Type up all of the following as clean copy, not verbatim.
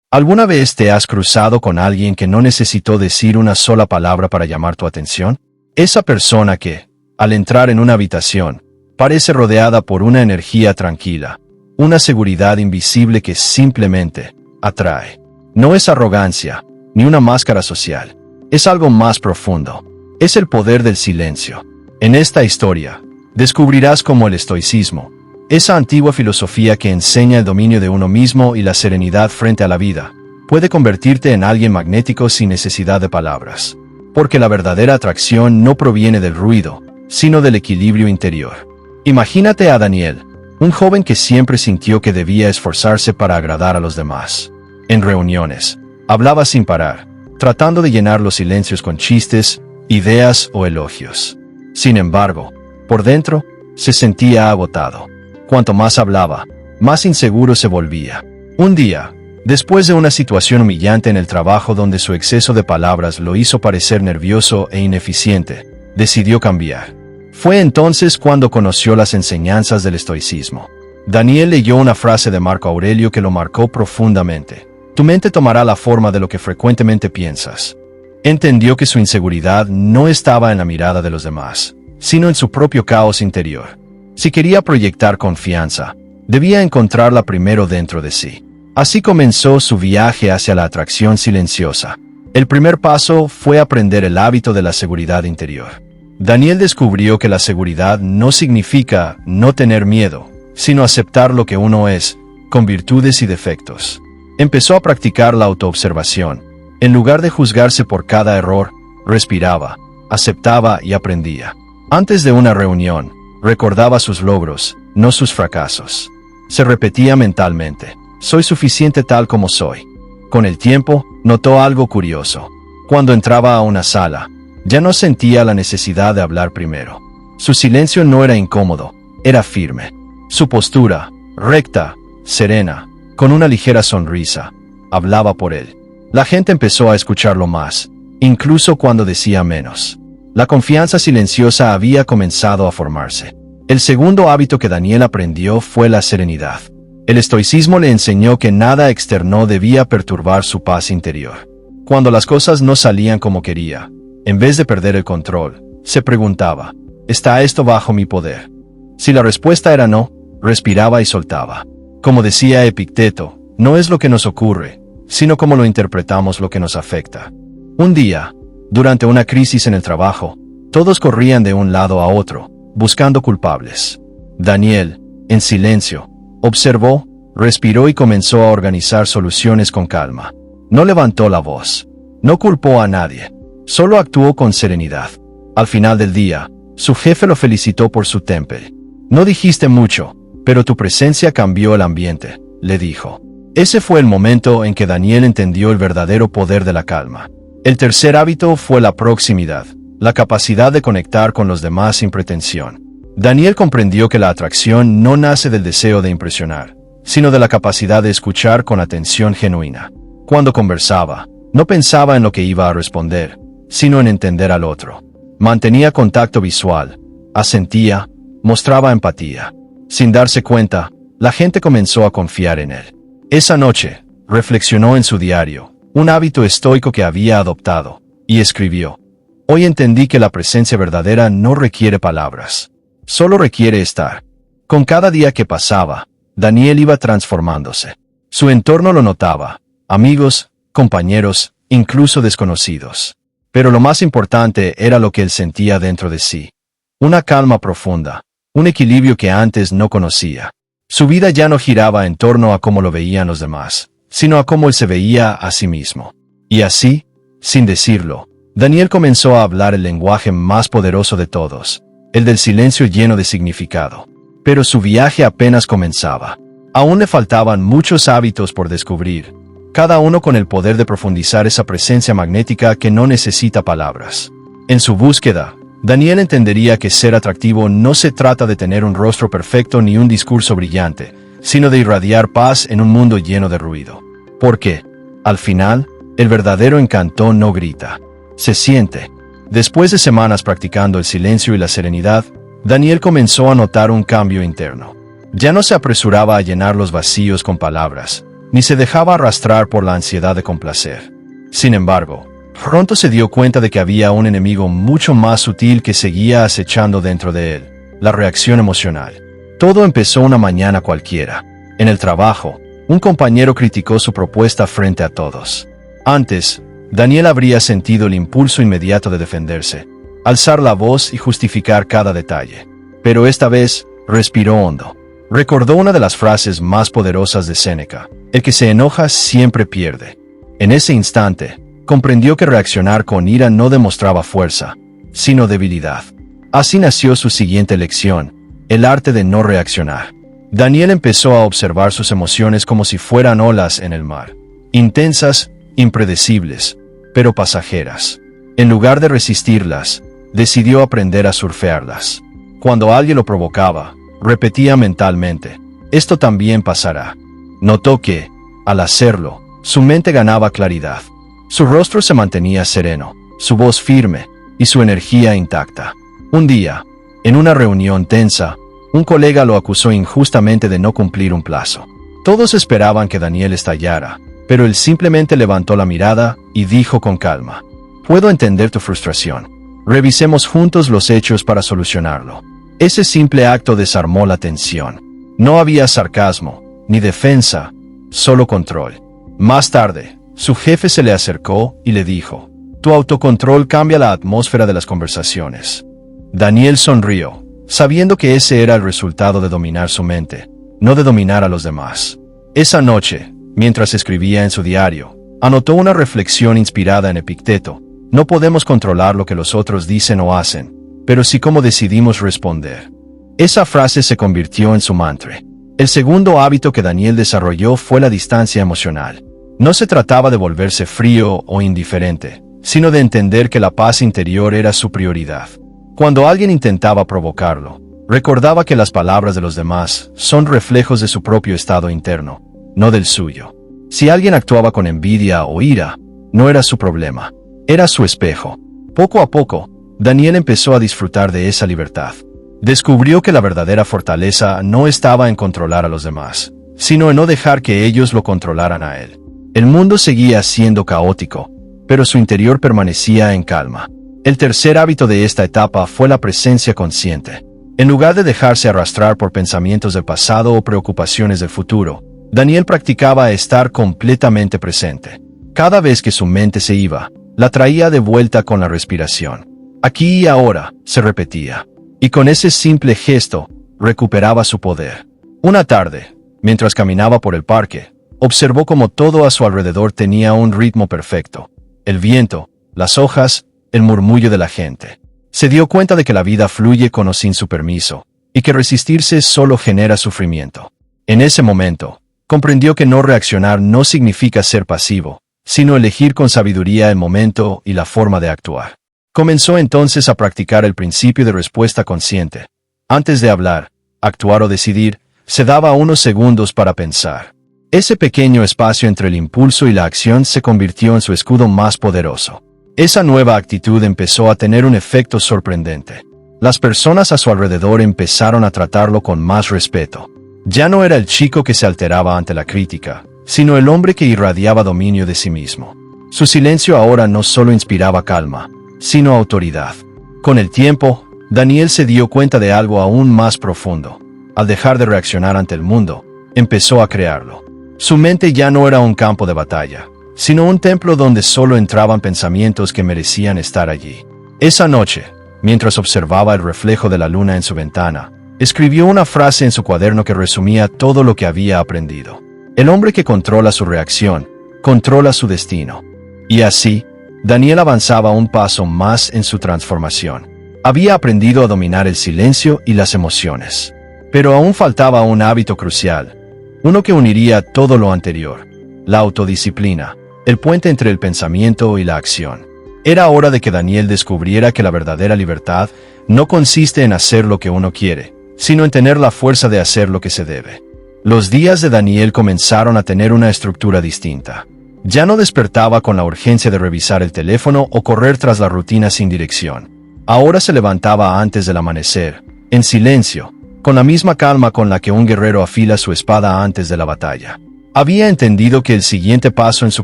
¿Alguna vez te has cruzado con alguien que no necesitó decir una sola palabra para llamar tu atención? Esa persona que, al entrar en una habitación, parece rodeada por una energía tranquila, una seguridad invisible que simplemente atrae. No es arrogancia, ni una máscara social. Es algo más profundo. Es el poder del silencio. En esta historia, descubrirás cómo el estoicismo, esa antigua filosofía que enseña el dominio de uno mismo y la serenidad frente a la vida, puede convertirte en alguien magnético sin necesidad de palabras. Porque la verdadera atracción no proviene del ruido, sino del equilibrio interior. Imagínate a Daniel, un joven que siempre sintió que debía esforzarse para agradar a los demás. En reuniones, hablaba sin parar, tratando de llenar los silencios con chistes, ideas o elogios. Sin embargo, por dentro, se sentía agotado. Cuanto más hablaba, más inseguro se volvía. Un día, después de una situación humillante en el trabajo donde su exceso de palabras lo hizo parecer nervioso e ineficiente, decidió cambiar. Fue entonces cuando conoció las enseñanzas del estoicismo. Daniel leyó una frase de Marco Aurelio que lo marcó profundamente. Tu mente tomará la forma de lo que frecuentemente piensas. Entendió que su inseguridad no estaba en la mirada de los demás, sino en su propio caos interior. Si quería proyectar confianza, debía encontrarla primero dentro de sí. Así comenzó su viaje hacia la atracción silenciosa. El primer paso fue aprender el hábito de la seguridad interior. Daniel descubrió que la seguridad no significa no tener miedo, sino aceptar lo que uno es, con virtudes y defectos. Empezó a practicar la autoobservación. En lugar de juzgarse por cada error, respiraba, aceptaba y aprendía. Antes de una reunión, recordaba sus logros, no sus fracasos. Se repetía mentalmente, soy suficiente tal como soy. Con el tiempo, notó algo curioso. Cuando entraba a una sala, ya no sentía la necesidad de hablar primero. Su silencio no era incómodo, era firme. Su postura, recta, serena, con una ligera sonrisa, hablaba por él. La gente empezó a escucharlo más, incluso cuando decía menos. La confianza silenciosa había comenzado a formarse. El segundo hábito que Daniel aprendió fue la serenidad. El estoicismo le enseñó que nada externo debía perturbar su paz interior. Cuando las cosas no salían como quería, en vez de perder el control, se preguntaba, ¿está esto bajo mi poder? Si la respuesta era no, respiraba y soltaba. Como decía Epicteto, no es lo que nos ocurre, sino cómo lo interpretamos lo que nos afecta. Un día, durante una crisis en el trabajo, todos corrían de un lado a otro, buscando culpables. Daniel, en silencio, observó, respiró y comenzó a organizar soluciones con calma. No levantó la voz, no culpó a nadie, solo actuó con serenidad. Al final del día, su jefe lo felicitó por su temple. No dijiste mucho, pero tu presencia cambió el ambiente, le dijo. Ese fue el momento en que Daniel entendió el verdadero poder de la calma. El tercer hábito fue la proximidad, la capacidad de conectar con los demás sin pretensión. Daniel comprendió que la atracción no nace del deseo de impresionar, sino de la capacidad de escuchar con atención genuina. Cuando conversaba, no pensaba en lo que iba a responder, sino en entender al otro. Mantenía contacto visual, asentía, mostraba empatía. Sin darse cuenta, la gente comenzó a confiar en él. Esa noche, reflexionó en su diario, un hábito estoico que había adoptado, y escribió: hoy entendí que la presencia verdadera no requiere palabras, solo requiere estar. Con cada día que pasaba, Daniel iba transformándose. Su entorno lo notaba, amigos, compañeros, incluso desconocidos. Pero lo más importante era lo que él sentía dentro de sí. Una calma profunda, un equilibrio que antes no conocía. Su vida ya no giraba en torno a cómo lo veían los demás, sino a cómo él se veía a sí mismo. Y así, sin decirlo, Daniel comenzó a hablar el lenguaje más poderoso de todos, el del silencio lleno de significado. Pero su viaje apenas comenzaba. Aún le faltaban muchos hábitos por descubrir, cada uno con el poder de profundizar esa presencia magnética que no necesita palabras. En su búsqueda, Daniel entendería que ser atractivo no se trata de tener un rostro perfecto ni un discurso brillante, sino de irradiar paz en un mundo lleno de ruido. Porque, al final, el verdadero encanto no grita, se siente. Después de semanas practicando el silencio y la serenidad, Daniel comenzó a notar un cambio interno. Ya no se apresuraba a llenar los vacíos con palabras, ni se dejaba arrastrar por la ansiedad de complacer. Sin embargo, pronto se dio cuenta de que había un enemigo mucho más sutil que seguía acechando dentro de él: la reacción emocional. Todo empezó una mañana cualquiera. En el trabajo, un compañero criticó su propuesta frente a todos. Antes, Daniel habría sentido el impulso inmediato de defenderse, alzar la voz y justificar cada detalle. Pero esta vez, respiró hondo. Recordó una de las frases más poderosas de Séneca: el que se enoja siempre pierde. En ese instante, comprendió que reaccionar con ira no demostraba fuerza, sino debilidad. Así nació su siguiente lección: el arte de no reaccionar. Daniel empezó a observar sus emociones como si fueran olas en el mar, intensas, impredecibles, pero pasajeras. En lugar de resistirlas, decidió aprender a surfearlas. Cuando alguien lo provocaba, repetía mentalmente: esto también pasará. Notó que, al hacerlo, su mente ganaba claridad. Su rostro se mantenía sereno, su voz firme y su energía intacta. Un día, en una reunión tensa, un colega lo acusó injustamente de no cumplir un plazo. Todos esperaban que Daniel estallara, pero él simplemente levantó la mirada y dijo con calma: puedo entender tu frustración. Revisemos juntos los hechos para solucionarlo. Ese simple acto desarmó la tensión. No había sarcasmo, ni defensa, solo control. Más tarde, su jefe se le acercó y le dijo: tu autocontrol cambia la atmósfera de las conversaciones. Daniel sonrió, sabiendo que ese era el resultado de dominar su mente, no de dominar a los demás. Esa noche, mientras escribía en su diario, anotó una reflexión inspirada en Epicteto: no podemos controlar lo que los otros dicen o hacen, pero sí cómo decidimos responder. Esa frase se convirtió en su mantra. El segundo hábito que Daniel desarrolló fue la distancia emocional. No se trataba de volverse frío o indiferente, sino de entender que la paz interior era su prioridad. Cuando alguien intentaba provocarlo, recordaba que las palabras de los demás son reflejos de su propio estado interno, no del suyo. Si alguien actuaba con envidia o ira, no era su problema, era su espejo. Poco a poco, Daniel empezó a disfrutar de esa libertad. Descubrió que la verdadera fortaleza no estaba en controlar a los demás, sino en no dejar que ellos lo controlaran a él. El mundo seguía siendo caótico, pero su interior permanecía en calma. El tercer hábito de esta etapa fue la presencia consciente. En lugar de dejarse arrastrar por pensamientos del pasado o preocupaciones del futuro, Daniel practicaba estar completamente presente. Cada vez que su mente se iba, la traía de vuelta con la respiración. Aquí y ahora, se repetía. Y con ese simple gesto, recuperaba su poder. Una tarde, mientras caminaba por el parque, observó cómo todo a su alrededor tenía un ritmo perfecto: el viento, las hojas, el murmullo de la gente. Se dio cuenta de que la vida fluye con o sin su permiso, y que resistirse solo genera sufrimiento. En ese momento, comprendió que no reaccionar no significa ser pasivo, sino elegir con sabiduría el momento y la forma de actuar. Comenzó entonces a practicar el principio de respuesta consciente. Antes de hablar, actuar o decidir, se daba unos segundos para pensar. Ese pequeño espacio entre el impulso y la acción se convirtió en su escudo más poderoso. Esa nueva actitud empezó a tener un efecto sorprendente. Las personas a su alrededor empezaron a tratarlo con más respeto. Ya no era el chico que se alteraba ante la crítica, sino el hombre que irradiaba dominio de sí mismo. Su silencio ahora no solo inspiraba calma, sino autoridad. Con el tiempo, Daniel se dio cuenta de algo aún más profundo. Al dejar de reaccionar ante el mundo, empezó a crearlo. Su mente ya no era un campo de batalla, sino un templo donde solo entraban pensamientos que merecían estar allí. Esa noche, mientras observaba el reflejo de la luna en su ventana, escribió una frase en su cuaderno que resumía todo lo que había aprendido. El hombre que controla su reacción, controla su destino. Y así, Daniel avanzaba un paso más en su transformación. Había aprendido a dominar el silencio y las emociones. Pero aún faltaba un hábito crucial, uno que uniría todo lo anterior: la autodisciplina, el puente entre el pensamiento y la acción. Era hora de que Daniel descubriera que la verdadera libertad no consiste en hacer lo que uno quiere, sino en tener la fuerza de hacer lo que se debe. Los días de Daniel comenzaron a tener una estructura distinta. Ya no despertaba con la urgencia de revisar el teléfono o correr tras la rutina sin dirección. Ahora se levantaba antes del amanecer, en silencio, con la misma calma con la que un guerrero afila su espada antes de la batalla. Había entendido que el siguiente paso en su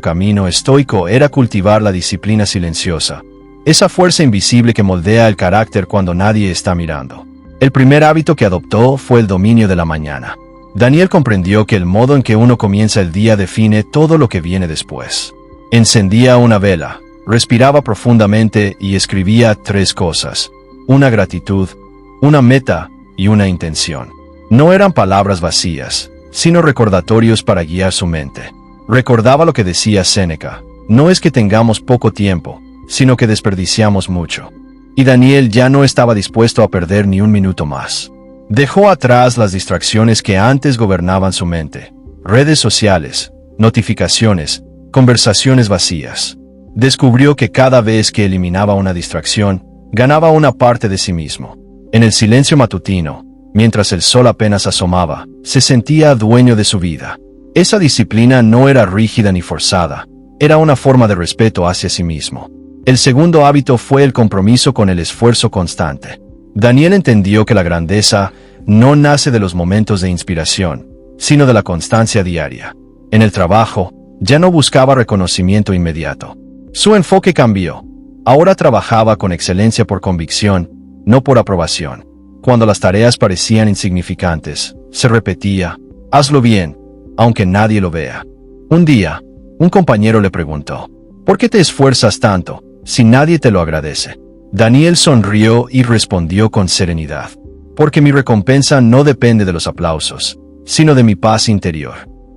camino estoico era cultivar la disciplina silenciosa, esa fuerza invisible que moldea el carácter cuando nadie está mirando. El primer hábito que adoptó fue el dominio de la mañana. Daniel comprendió que el modo en que uno comienza el día define todo lo que viene después. Encendía una vela, respiraba profundamente y escribía 3 cosas: una gratitud, una meta y una intención. No eran palabras vacías, sino recordatorios para guiar su mente. Recordaba lo que decía Séneca: no es que tengamos poco tiempo, sino que desperdiciamos mucho. Y Daniel ya no estaba dispuesto a perder ni un minuto más. Dejó atrás las distracciones que antes gobernaban su mente: redes sociales, notificaciones, conversaciones vacías. Descubrió que cada vez que eliminaba una distracción, ganaba una parte de sí mismo. En el silencio matutino, mientras el sol apenas asomaba, se sentía dueño de su vida. Esa disciplina no era rígida ni forzada, era una forma de respeto hacia sí mismo. El segundo hábito fue el compromiso con el esfuerzo constante. Daniel entendió que la grandeza no nace de los momentos de inspiración, sino de la constancia diaria. En el trabajo, ya no buscaba reconocimiento inmediato. Su enfoque cambió. Ahora trabajaba con excelencia por convicción, no por aprobación. Cuando las tareas parecían insignificantes, se repetía: hazlo bien, aunque nadie lo vea. Un día, un compañero le preguntó: ¿por qué te esfuerzas tanto, si nadie te lo agradece? Daniel sonrió y respondió con serenidad: porque mi recompensa no depende de los aplausos, sino de mi paz interior.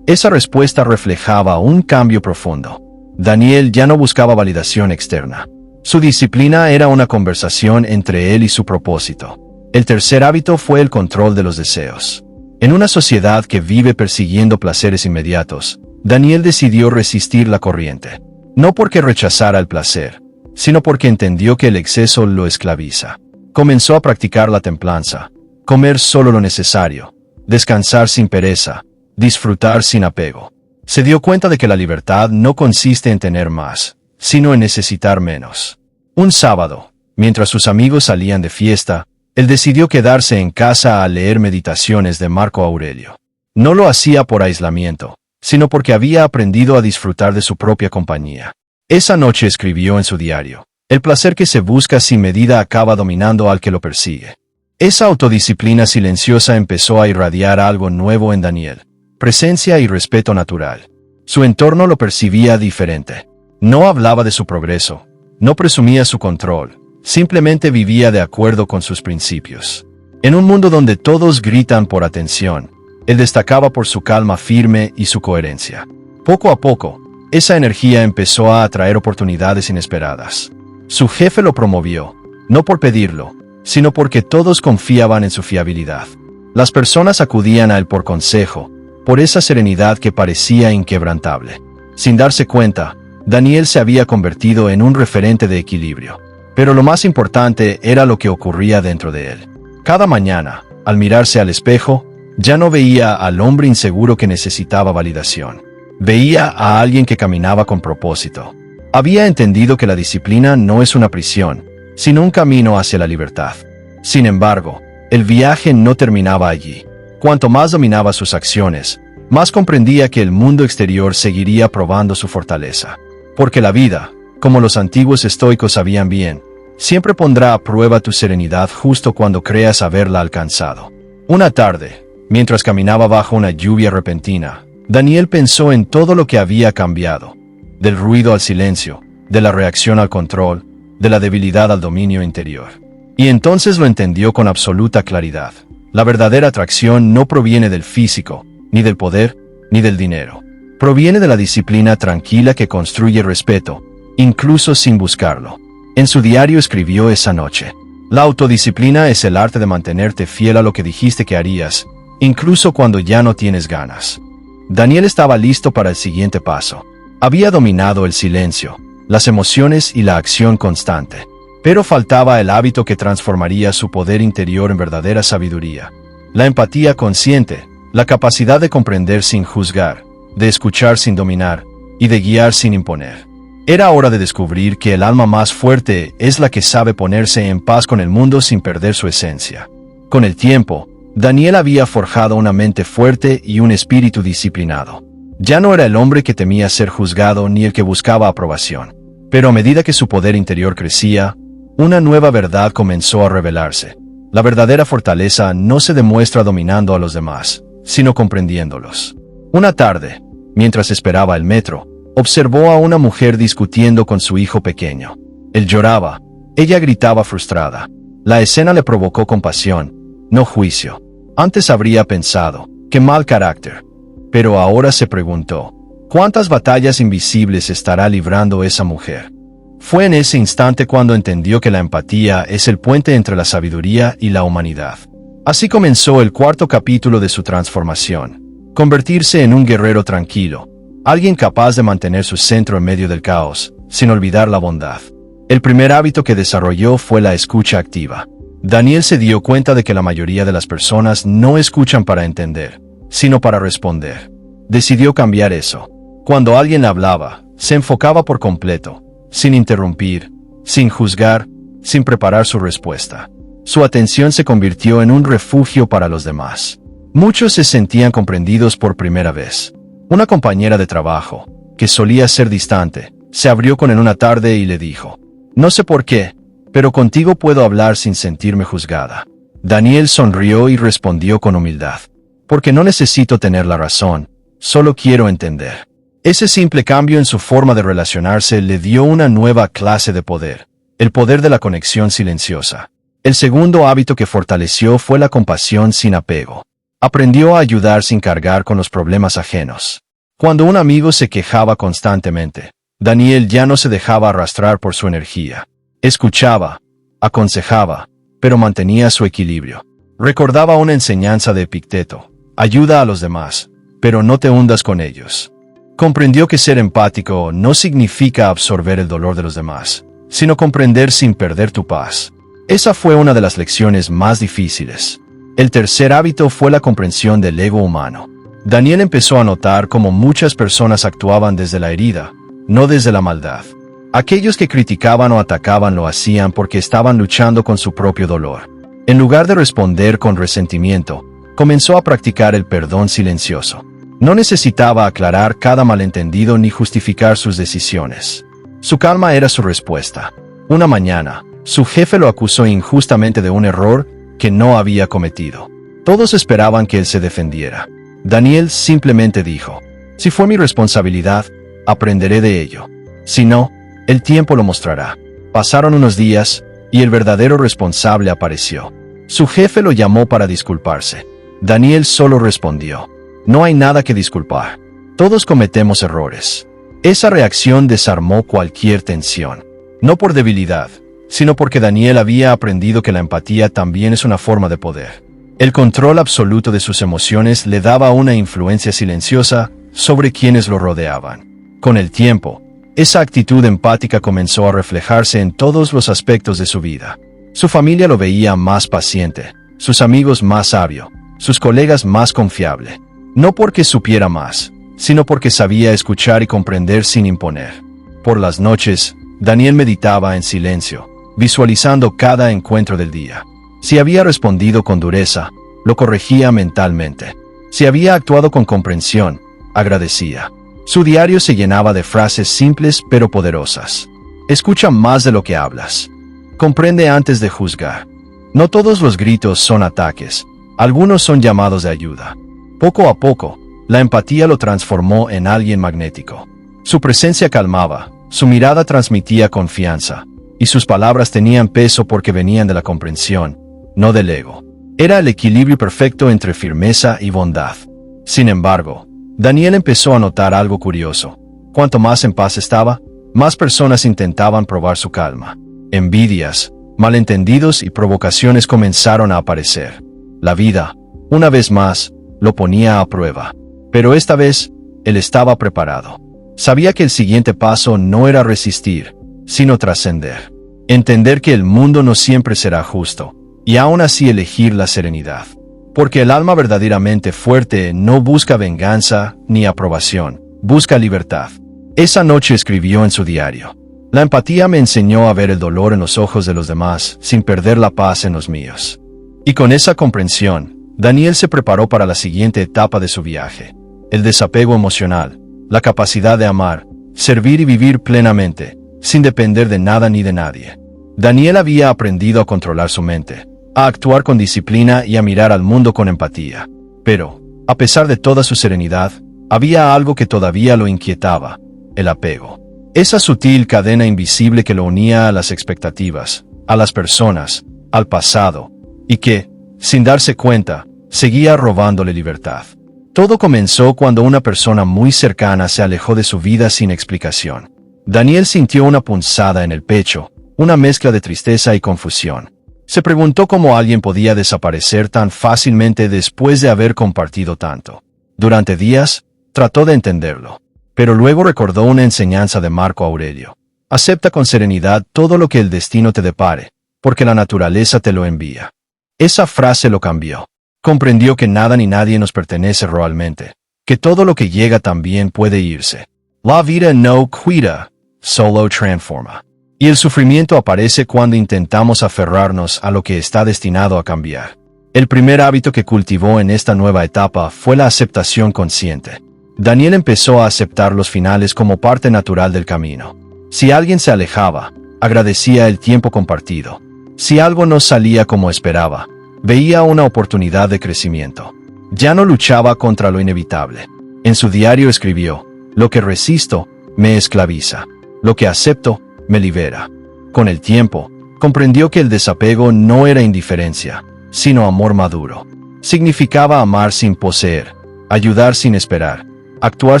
Esa respuesta reflejaba un cambio profundo. Daniel ya no buscaba validación externa. Su disciplina era una conversación entre él y su propósito. El tercer hábito fue el control de los deseos. En una sociedad que vive persiguiendo placeres inmediatos, Daniel decidió resistir la corriente. No porque rechazara el placer, sino porque entendió que el exceso lo esclaviza. Comenzó a practicar la templanza: comer solo lo necesario, descansar sin pereza, disfrutar sin apego. Se dio cuenta de que la libertad no consiste en tener más, sino en necesitar menos. Un sábado, mientras sus amigos salían de fiesta, él decidió quedarse en casa a leer Meditaciones de Marco Aurelio. No lo hacía por aislamiento, sino porque había aprendido a disfrutar de su propia compañía. Esa noche escribió en su diario: el placer que se busca sin medida acaba dominando al que lo persigue. Esa autodisciplina silenciosa empezó a irradiar algo nuevo en Daniel: presencia y respeto natural. Su entorno lo percibía diferente. No hablaba de su progreso, no presumía su control, simplemente vivía de acuerdo con sus principios. En un mundo donde todos gritan por atención, él destacaba por su calma firme y su coherencia. Poco a poco, esa energía empezó a atraer oportunidades inesperadas. Su jefe lo promovió, no por pedirlo, sino porque todos confiaban en su fiabilidad. Las personas acudían a él por consejo, por esa serenidad que parecía inquebrantable. Sin darse cuenta, Daniel se había convertido en un referente de equilibrio. Pero lo más importante era lo que ocurría dentro de él. Cada mañana, al mirarse al espejo, ya no veía al hombre inseguro que necesitaba validación. Veía a alguien que caminaba con propósito. Había entendido que la disciplina no es una prisión, sino un camino hacia la libertad. Sin embargo, el viaje no terminaba allí. Cuanto más dominaba sus acciones, más comprendía que el mundo exterior seguiría probando su fortaleza. Porque la vida, como los antiguos estoicos sabían bien, siempre pondrá a prueba tu serenidad justo cuando creas haberla alcanzado. Una tarde, mientras caminaba bajo una lluvia repentina, Daniel pensó en todo lo que había cambiado: del ruido al silencio, de la reacción al control, de la debilidad al dominio interior. Y entonces lo entendió con absoluta claridad: la verdadera atracción no proviene del físico, ni del poder, ni del dinero. Proviene de la disciplina tranquila que construye respeto, incluso sin buscarlo. En su diario escribió esa noche: la autodisciplina es el arte de mantenerte fiel a lo que dijiste que harías, incluso cuando ya no tienes ganas. Daniel estaba listo para el siguiente paso. Había dominado el silencio, las emociones y la acción constante. Pero faltaba el hábito que transformaría su poder interior en verdadera sabiduría: la empatía consciente, la capacidad de comprender sin juzgar, de escuchar sin dominar y de guiar sin imponer. Era hora de descubrir que el alma más fuerte es la que sabe ponerse en paz con el mundo sin perder su esencia. Con el tiempo, Daniel había forjado una mente fuerte y un espíritu disciplinado. Ya no era el hombre que temía ser juzgado ni el que buscaba aprobación. Pero a medida que su poder interior crecía, una nueva verdad comenzó a revelarse. La verdadera fortaleza no se demuestra dominando a los demás, sino comprendiéndolos. Una tarde, mientras esperaba el metro, observó a una mujer discutiendo con su hijo pequeño. Él lloraba, ella gritaba frustrada. La escena le provocó compasión, no juicio. Antes habría pensado, qué mal carácter. Pero ahora se preguntó, ¿cuántas batallas invisibles estará librando esa mujer? Fue en ese instante cuando entendió que la empatía es el puente entre la sabiduría y la humanidad. Así comenzó el cuarto capítulo de su transformación. Convertirse en un guerrero tranquilo, alguien capaz de mantener su centro en medio del caos, sin olvidar la bondad. El primer hábito que desarrolló fue la escucha activa. Daniel se dio cuenta de que la mayoría de las personas no escuchan para entender, sino para responder. Decidió cambiar eso. Cuando alguien le hablaba, se enfocaba por completo, sin interrumpir, sin juzgar, sin preparar su respuesta. Su atención se convirtió en un refugio para los demás. Muchos se sentían comprendidos por primera vez. Una compañera de trabajo, que solía ser distante, se abrió con él una tarde y le dijo, «No sé por qué, pero contigo puedo hablar sin sentirme juzgada». Daniel sonrió y respondió con humildad, «Porque no necesito tener la razón, solo quiero entender». Ese simple cambio en su forma de relacionarse le dio una nueva clase de poder, el poder de la conexión silenciosa. El segundo hábito que fortaleció fue la compasión sin apego. Aprendió a ayudar sin cargar con los problemas ajenos. Cuando un amigo se quejaba constantemente, Daniel ya no se dejaba arrastrar por su energía. Escuchaba, aconsejaba, pero mantenía su equilibrio. Recordaba una enseñanza de Epicteto: ayuda a los demás, pero no te hundas con ellos. Comprendió que ser empático no significa absorber el dolor de los demás, sino comprender sin perder tu paz. Esa fue una de las lecciones más difíciles. El tercer hábito fue la comprensión del ego humano. Daniel empezó a notar cómo muchas personas actuaban desde la herida, no desde la maldad. Aquellos que criticaban o atacaban lo hacían porque estaban luchando con su propio dolor. En lugar de responder con resentimiento, comenzó a practicar el perdón silencioso. No necesitaba aclarar cada malentendido ni justificar sus decisiones. Su calma era su respuesta. Una mañana, su jefe lo acusó injustamente de un error que no había cometido. Todos esperaban que él se defendiera. Daniel simplemente dijo, «Si fue mi responsabilidad, aprenderé de ello. Si no, el tiempo lo mostrará». Pasaron unos días, y el verdadero responsable apareció. Su jefe lo llamó para disculparse. Daniel solo respondió, «No hay nada que disculpar. Todos cometemos errores». Esa reacción desarmó cualquier tensión. No por debilidad, sino porque Daniel había aprendido que la empatía también es una forma de poder. El control absoluto de sus emociones le daba una influencia silenciosa sobre quienes lo rodeaban. Con el tiempo, esa actitud empática comenzó a reflejarse en todos los aspectos de su vida. Su familia lo veía más paciente, sus amigos más sabio, sus colegas más confiable. No porque supiera más, sino porque sabía escuchar y comprender sin imponer. Por las noches, Daniel meditaba en silencio, visualizando cada encuentro del día. Si había respondido con dureza, lo corregía mentalmente. Si había actuado con comprensión, agradecía. Su diario se llenaba de frases simples pero poderosas. Escucha más de lo que hablas. Comprende antes de juzgar. No todos los gritos son ataques, algunos son llamados de ayuda. Poco a poco, la empatía lo transformó en alguien magnético. Su presencia calmaba, su mirada transmitía confianza, y sus palabras tenían peso porque venían de la comprensión, no del ego. Era el equilibrio perfecto entre firmeza y bondad. Sin embargo, Daniel empezó a notar algo curioso. Cuanto más en paz estaba, más personas intentaban probar su calma. Envidias, malentendidos y provocaciones comenzaron a aparecer. La vida, una vez más, lo ponía a prueba. Pero esta vez, él estaba preparado. Sabía que el siguiente paso no era resistir, sino trascender. Entender que el mundo no siempre será justo, y aún así elegir la serenidad. Porque el alma verdaderamente fuerte no busca venganza ni aprobación, busca libertad. Esa noche escribió en su diario: «La empatía me enseñó a ver el dolor en los ojos de los demás sin perder la paz en los míos». Y con esa comprensión, Daniel se preparó para la siguiente etapa de su viaje. el desapego emocional, la capacidad de amar, servir y vivir plenamente, sin depender de nada ni de nadie. Daniel había aprendido a controlar su mente, a actuar con disciplina y a mirar al mundo con empatía. Pero, a pesar de toda su serenidad, había algo que todavía lo inquietaba: el apego. Esa sutil cadena invisible que lo unía a las expectativas, a las personas, al pasado, y que, sin darse cuenta, seguía robándole libertad. Todo comenzó cuando una persona muy cercana se alejó de su vida sin explicación. Daniel sintió una punzada en el pecho, una mezcla de tristeza y confusión. Se preguntó cómo alguien podía desaparecer tan fácilmente después de haber compartido tanto. Durante días, trató de entenderlo, pero luego recordó una enseñanza de Marco Aurelio: acepta con serenidad todo lo que el destino te depare, porque la naturaleza te lo envía. Esa frase lo cambió. Comprendió que nada ni nadie nos pertenece realmente, que todo lo que llega también puede irse. La vida no cuida, solo transforma. Y el sufrimiento aparece cuando intentamos aferrarnos a lo que está destinado a cambiar. El primer hábito que cultivó en esta nueva etapa fue la aceptación consciente. Daniel empezó a aceptar los finales como parte natural del camino. Si alguien se alejaba, agradecía el tiempo compartido. Si algo no salía como esperaba, veía una oportunidad de crecimiento. Ya no luchaba contra lo inevitable. En su diario escribió: lo que resisto, me esclaviza. Lo que acepto, me libera. Con el tiempo, comprendió que el desapego no era indiferencia, sino amor maduro. Significaba amar sin poseer, ayudar sin esperar, actuar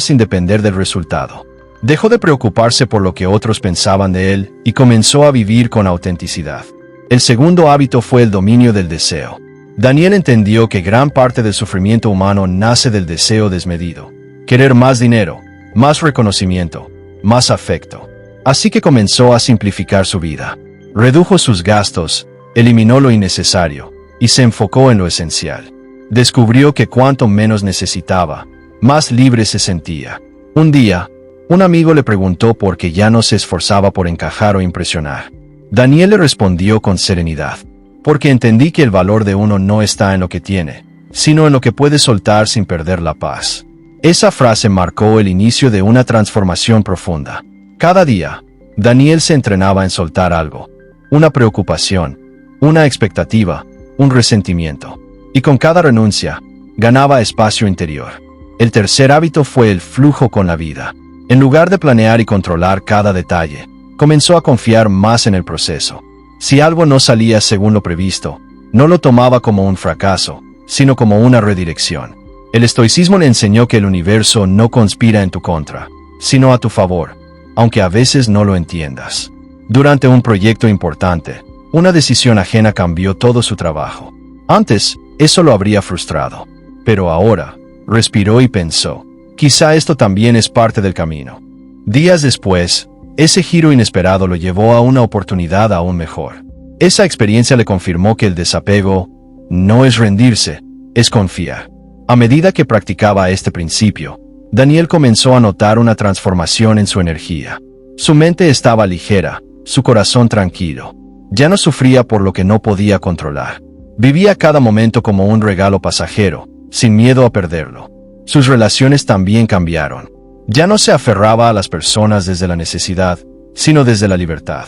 sin depender del resultado. Dejó de preocuparse por lo que otros pensaban de él y comenzó a vivir con autenticidad. El segundo hábito fue el dominio del deseo. Daniel entendió que gran parte del sufrimiento humano nace del deseo desmedido. Querer más dinero, más reconocimiento, más afecto. Así que comenzó a simplificar su vida. Redujo sus gastos, eliminó lo innecesario, y se enfocó en lo esencial. Descubrió que cuanto menos necesitaba, más libre se sentía. Un día, un amigo le preguntó por qué ya no se esforzaba por encajar o impresionar. Daniel le respondió con serenidad: porque entendí que el valor de uno no está en lo que tiene, sino en lo que puede soltar sin perder la paz. Esa frase marcó el inicio de una transformación profunda. Cada día, Daniel se entrenaba en soltar algo: una preocupación, una expectativa, un resentimiento. Y con cada renuncia, ganaba espacio interior. El tercer hábito fue el flujo con la vida. En lugar de planear y controlar cada detalle, comenzó a confiar más en el proceso. Si algo no salía según lo previsto, no lo tomaba como un fracaso, sino como una redirección. El estoicismo le enseñó que el universo no conspira en tu contra, sino a tu favor, aunque a veces no lo entiendas. Durante un proyecto importante, una decisión ajena cambió todo su trabajo. Antes, eso lo habría frustrado. Pero ahora, respiró y pensó: quizá esto también es parte del camino. Días después, ese giro inesperado lo llevó a una oportunidad aún mejor. Esa experiencia le confirmó que el desapego no es rendirse, es confiar. A medida que practicaba este principio, Daniel comenzó a notar una transformación en su energía. Su mente estaba ligera, su corazón tranquilo. Ya no sufría por lo que no podía controlar. Vivía cada momento como un regalo pasajero, sin miedo a perderlo. Sus relaciones también cambiaron. Ya no se aferraba a las personas desde la necesidad, sino desde la libertad.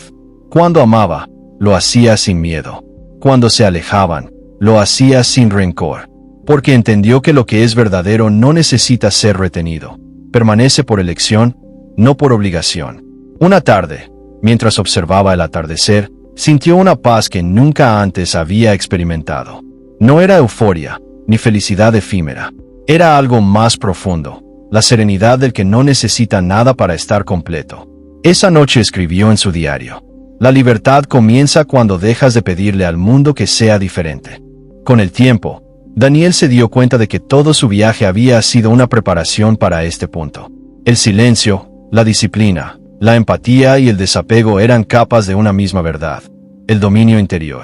Cuando amaba, lo hacía sin miedo. Cuando se alejaban, lo hacía sin rencor. Porque entendió que lo que es verdadero no necesita ser retenido. Permanece por elección, no por obligación. Una tarde, mientras observaba el atardecer, sintió una paz que nunca antes había experimentado. No era euforia, ni felicidad efímera. Era algo más profundo. La serenidad del que no necesita nada para estar completo. Esa noche escribió en su diario: la libertad comienza cuando dejas de pedirle al mundo que sea diferente. Con el tiempo, Daniel se dio cuenta de que todo su viaje había sido una preparación para este punto. El silencio, la disciplina, la empatía y el desapego eran capas de una misma verdad: el dominio interior.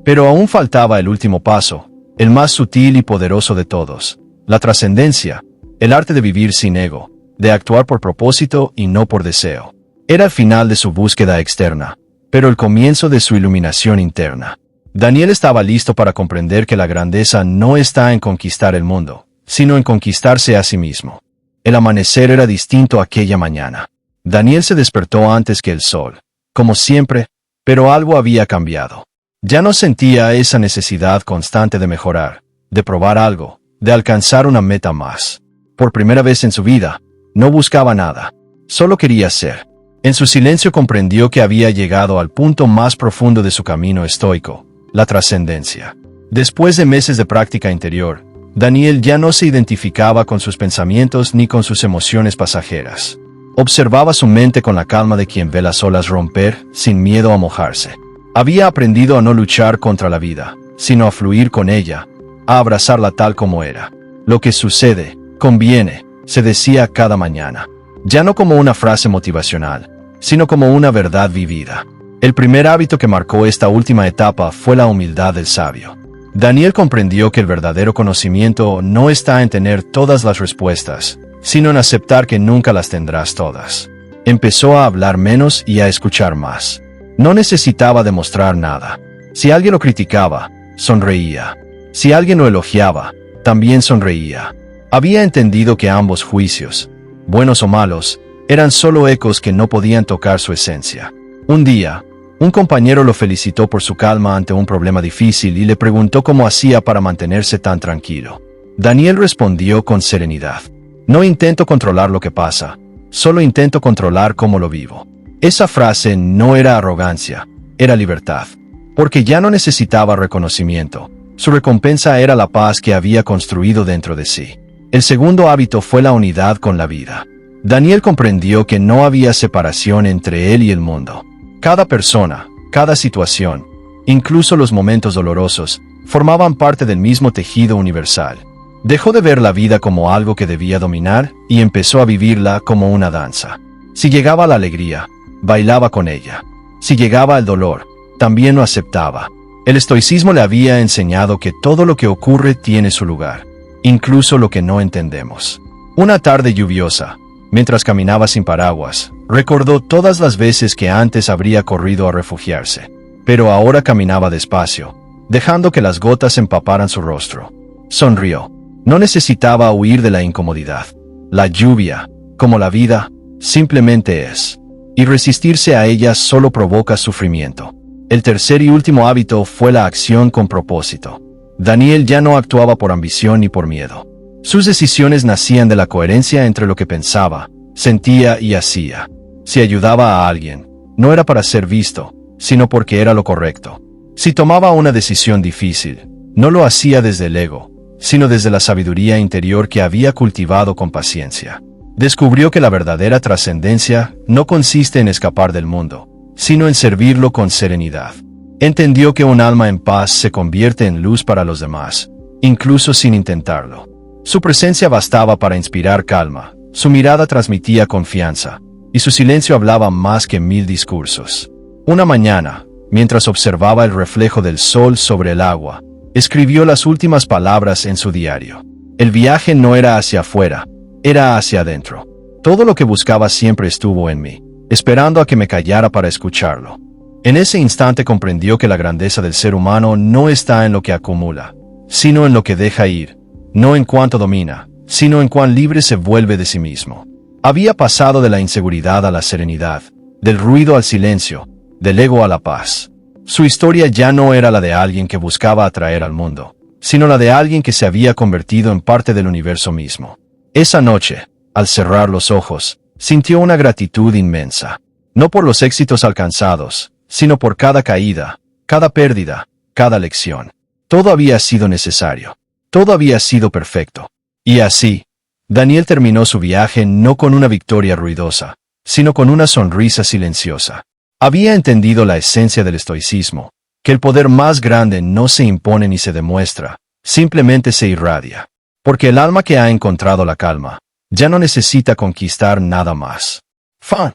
Pero aún faltaba el último paso, el más sutil y poderoso de todos: la trascendencia. El arte de vivir sin ego, de actuar por propósito y no por deseo. Era el final de su búsqueda externa, pero el comienzo de su iluminación interna. Daniel estaba listo para comprender que la grandeza no está en conquistar el mundo, sino en conquistarse a sí mismo. El amanecer era distinto aquella mañana. Daniel se despertó antes que el sol, como siempre, pero algo había cambiado. Ya no sentía esa necesidad constante de mejorar, de probar algo, de alcanzar una meta más. Por primera vez en su vida, no buscaba nada, solo quería ser. En su silencio comprendió que había llegado al punto más profundo de su camino estoico, la trascendencia. Después de meses de práctica interior, Daniel ya no se identificaba con sus pensamientos ni con sus emociones pasajeras. Observaba su mente con la calma de quien ve las olas romper, sin miedo a mojarse. Había aprendido a no luchar contra la vida, sino a fluir con ella, a abrazarla tal como era. Lo que sucede, conviene, se decía cada mañana. Ya no como una frase motivacional, sino como una verdad vivida. El primer hábito que marcó esta última etapa fue la humildad del sabio. Daniel comprendió que el verdadero conocimiento no está en tener todas las respuestas, sino en aceptar que nunca las tendrás todas. Empezó a hablar menos y a escuchar más. No necesitaba demostrar nada. Si alguien lo criticaba, sonreía. Si alguien lo elogiaba, también sonreía. Había entendido que ambos juicios, buenos o malos, eran solo ecos que no podían tocar su esencia. Un día, un compañero lo felicitó por su calma ante un problema difícil y le preguntó cómo hacía para mantenerse tan tranquilo. Daniel respondió con serenidad: "No intento controlar lo que pasa, solo intento controlar cómo lo vivo". Esa frase no era arrogancia, era libertad, porque ya no necesitaba reconocimiento. Su recompensa era la paz que había construido dentro de sí. El segundo hábito fue la unidad con la vida. Daniel comprendió que no había separación entre él y el mundo. Cada persona, cada situación, incluso los momentos dolorosos, formaban parte del mismo tejido universal. Dejó de ver la vida como algo que debía dominar y empezó a vivirla como una danza. Si llegaba la alegría, bailaba con ella. Si llegaba el dolor, también lo aceptaba. El estoicismo le había enseñado que todo lo que ocurre tiene su lugar, incluso lo que no entendemos. Una tarde lluviosa, mientras caminaba sin paraguas, recordó todas las veces que antes habría corrido a refugiarse, pero ahora caminaba despacio, dejando que las gotas empaparan su rostro. Sonrió. No necesitaba huir de la incomodidad. La lluvia, como la vida, simplemente es, y resistirse a ella solo provoca sufrimiento. El tercer y último hábito fue la acción con propósito. Daniel ya no actuaba por ambición ni por miedo. Sus decisiones nacían de la coherencia entre lo que pensaba, sentía y hacía. Si ayudaba a alguien, no era para ser visto, sino porque era lo correcto. Si tomaba una decisión difícil, no lo hacía desde el ego, sino desde la sabiduría interior que había cultivado con paciencia. Descubrió que la verdadera trascendencia no consiste en escapar del mundo, sino en servirlo con serenidad. Entendió que un alma en paz se convierte en luz para los demás, incluso sin intentarlo. Su presencia bastaba para inspirar calma, su mirada transmitía confianza, y su silencio hablaba más que 1000 discursos. Una mañana, mientras observaba el reflejo del sol sobre el agua, escribió las últimas palabras en su diario. El viaje no era hacia afuera, era hacia adentro. Todo lo que buscaba siempre estuvo en mí, esperando a que me callara para escucharlo. En ese instante comprendió que la grandeza del ser humano no está en lo que acumula, sino en lo que deja ir, no en cuánto domina, sino en cuán libre se vuelve de sí mismo. Había pasado de la inseguridad a la serenidad, del ruido al silencio, del ego a la paz. Su historia ya no era la de alguien que buscaba atraer al mundo, sino la de alguien que se había convertido en parte del universo mismo. Esa noche, al cerrar los ojos, sintió una gratitud inmensa, no por los éxitos alcanzados, sino por cada caída, cada pérdida, cada lección. Todo había sido necesario, todo había sido perfecto. Y así, Daniel terminó su viaje no con una victoria ruidosa, sino con una sonrisa silenciosa. Había entendido la esencia del estoicismo, que el poder más grande no se impone ni se demuestra, simplemente se irradia. Porque el alma que ha encontrado la calma, ya no necesita conquistar nada más. Fan.